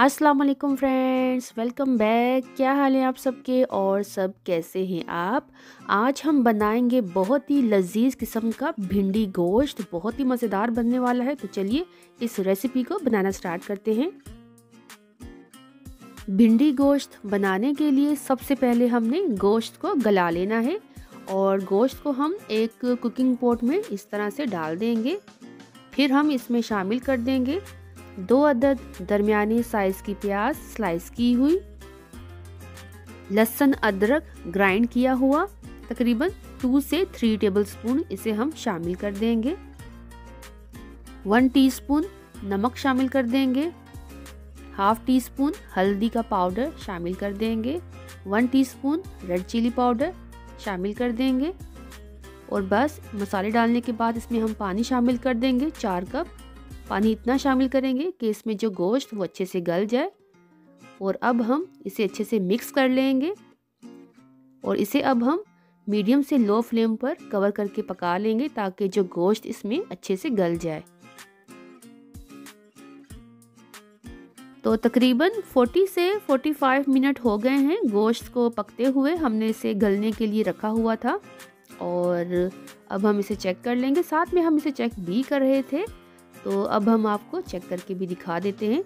अस्सलाम वालेकुम friends, welcome back. क्या हाल है आप सबके और सब कैसे हैं आप। आज हम बनाएंगे बहुत ही लजीज किस्म का भिंडी गोश्त, बहुत ही मज़ेदार बनने वाला है। तो चलिए इस रेसिपी को बनाना स्टार्ट करते हैं। भिंडी गोश्त बनाने के लिए सबसे पहले हमने गोश्त को गला लेना है और गोश्त को हम एक कुकिंग पॉट में इस तरह से डाल देंगे। फिर हम इसमें शामिल कर देंगे 2 अदद दरमियानी साइज़ की प्याज स्लाइस की हुई, लहसुन अदरक ग्राइंड किया हुआ तकरीबन 2 से 3 टेबलस्पून इसे हम शामिल कर देंगे। 1 टीस्पून नमक शामिल कर देंगे। हाफ टी स्पून हल्दी का पाउडर शामिल कर देंगे। 1 टीस्पून रेड चिली पाउडर शामिल कर देंगे। और बस मसाले डालने के बाद इसमें हम पानी शामिल कर देंगे। 4 कप पानी इतना शामिल करेंगे कि इसमें जो गोश्त वो अच्छे से गल जाए। और अब हम इसे अच्छे से मिक्स कर लेंगे और इसे अब हम मीडियम से लो फ्लेम पर कवर करके पका लेंगे ताकि जो गोश्त इसमें अच्छे से गल जाए। तो तकरीबन 40 से 45 मिनट हो गए हैं गोश्त को पकते हुए। हमने इसे गलने के लिए रखा हुआ था और अब हम इसे चेक कर लेंगे। साथ में हम इसे चेक भी कर रहे थे, तो अब हम आपको चेक करके भी दिखा देते हैं।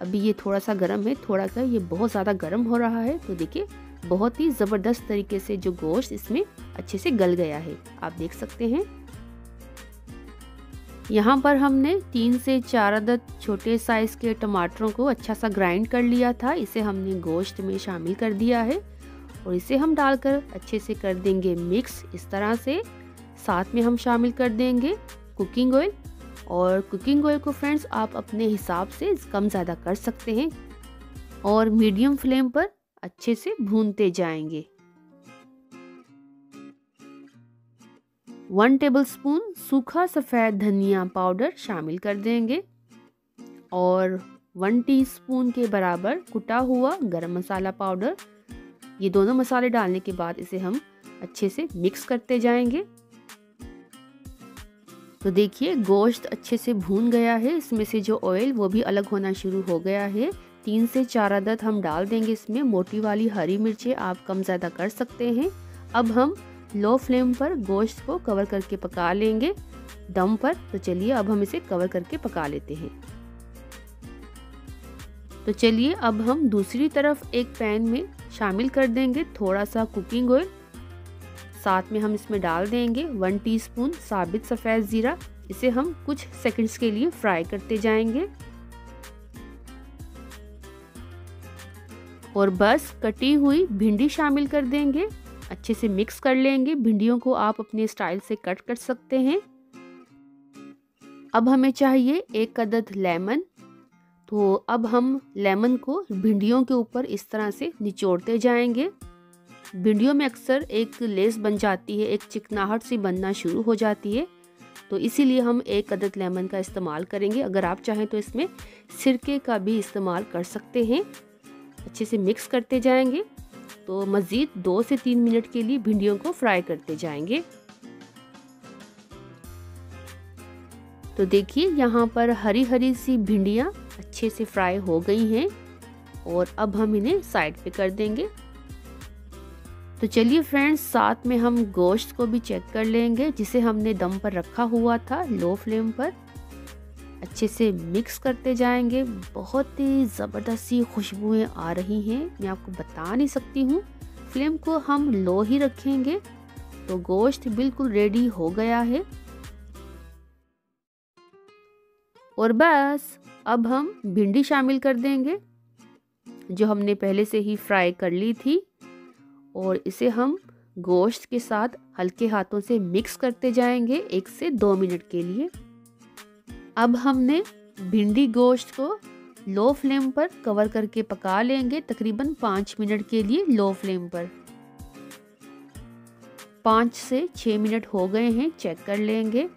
अभी ये थोड़ा सा गर्म है, थोड़ा सा ये बहुत ज़्यादा गर्म हो रहा है। तो देखिए बहुत ही ज़बरदस्त तरीके से जो गोश्त इसमें अच्छे से गल गया है, आप देख सकते हैं। यहाँ पर हमने 3 से 4 अदद छोटे साइज़ के टमाटरों को अच्छा सा ग्राइंड कर लिया था। इसे हमने गोश्त में शामिल कर दिया है और इसे हम डालकर अच्छे से कर देंगे मिक्स इस तरह से। साथ में हम शामिल कर देंगे कुकिंग ऑयल, और कुकिंग ऑयल को फ्रेंड्स आप अपने हिसाब से कम ज़्यादा कर सकते हैं और मीडियम फ्लेम पर अच्छे से भूनते जाएंगे। 1 टेबलस्पून सूखा सफ़ेद धनिया पाउडर शामिल कर देंगे और 1 टीस्पून के बराबर कुटा हुआ गरम मसाला पाउडर। ये दोनों मसाले डालने के बाद इसे हम अच्छे से मिक्स करते जाएंगे। तो देखिए गोश्त अच्छे से भून गया है, इसमें से जो ऑयल वो भी अलग होना शुरू हो गया है। 3 से 4 अदद हम डाल देंगे इसमें मोटी वाली हरी मिर्चें, आप कम ज़्यादा कर सकते हैं। अब हम लो फ्लेम पर गोश्त को कवर करके पका लेंगे दम पर। तो चलिए अब हम इसे कवर करके पका लेते हैं। तो चलिए अब हम दूसरी तरफ एक पैन में शामिल कर देंगे थोड़ा सा कुकिंग ऑयल। साथ में हम इसमें डाल देंगे 1 टीस्पून साबित सफ़ेद ज़ीरा। इसे हम कुछ सेकंड्स के लिए फ्राई करते जाएंगे और बस कटी हुई भिंडी शामिल कर देंगे। अच्छे से मिक्स कर लेंगे। भिंडियों को आप अपने स्टाइल से कट कर सकते हैं। अब हमें चाहिए 1 अदद लेमन। तो अब हम लेमन को भिंडियों के ऊपर इस तरह से निचोड़ते जाएंगे। भिंडियों में अक्सर एक लेस बन जाती है, एक चिकनाहट सी बनना शुरू हो जाती है, तो इसीलिए हम 1 अदद लेमन का इस्तेमाल करेंगे। अगर आप चाहें तो इसमें सिरके का भी इस्तेमाल कर सकते हैं। अच्छे से मिक्स करते जाएंगे। तो मज़ीद 2 से 3 मिनट के लिए भिंडियों को फ्राई करते जाएंगे। तो देखिए यहाँ पर हरी हरी सी भिंडियाँ अच्छे से फ्राई हो गई हैं और अब हम इन्हें साइड पे कर देंगे। तो चलिए फ्रेंड्स साथ में हम गोश्त को भी चेक कर लेंगे जिसे हमने दम पर रखा हुआ था लो फ्लेम पर। अच्छे से मिक्स करते जाएंगे। बहुत ही ज़बरदस्त सी खुशबुएं आ रही हैं, मैं आपको बता नहीं सकती हूँ। फ्लेम को हम लो ही रखेंगे। तो गोश्त बिल्कुल रेडी हो गया है और बस अब हम भिंडी शामिल कर देंगे जो हमने पहले से ही फ्राई कर ली थी और इसे हम गोश्त के साथ हल्के हाथों से मिक्स करते जाएंगे 1 से 2 मिनट के लिए। अब हमने भिंडी गोश्त को लो फ्लेम पर कवर करके पका लेंगे तकरीबन 5 मिनट के लिए लो फ्लेम पर। 5 से 6 मिनट हो गए हैं, चेक कर लेंगे।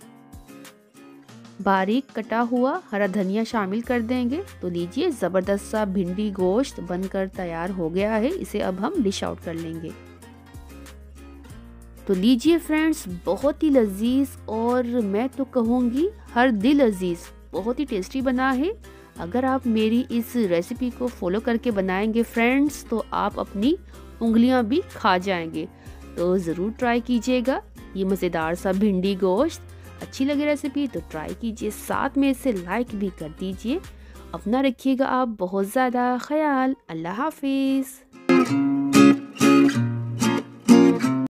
बारीक कटा हुआ हरा धनिया शामिल कर देंगे। तो लीजिए ज़बरदस्त सा भिंडी गोश्त बनकर तैयार हो गया है। इसे अब हम डिश आउट कर लेंगे। तो लीजिए फ्रेंड्स बहुत ही लजीज और मैं तो कहूँगी हर दिल अजीज, बहुत ही टेस्टी बना है। अगर आप मेरी इस रेसिपी को फॉलो करके बनाएंगे फ्रेंड्स तो आप अपनी उंगलियां भी खा जाएंगे। तो ज़रूर ट्राई कीजिएगा ये मज़ेदार सा भिंडी गोश्त। अच्छी लगे रेसिपी तो ट्राई कीजिए, साथ में इसे लाइक भी कर दीजिए। अपना रखिएगा आप बहुत ज़्यादा ख्याल। अल्लाह हाफिज़।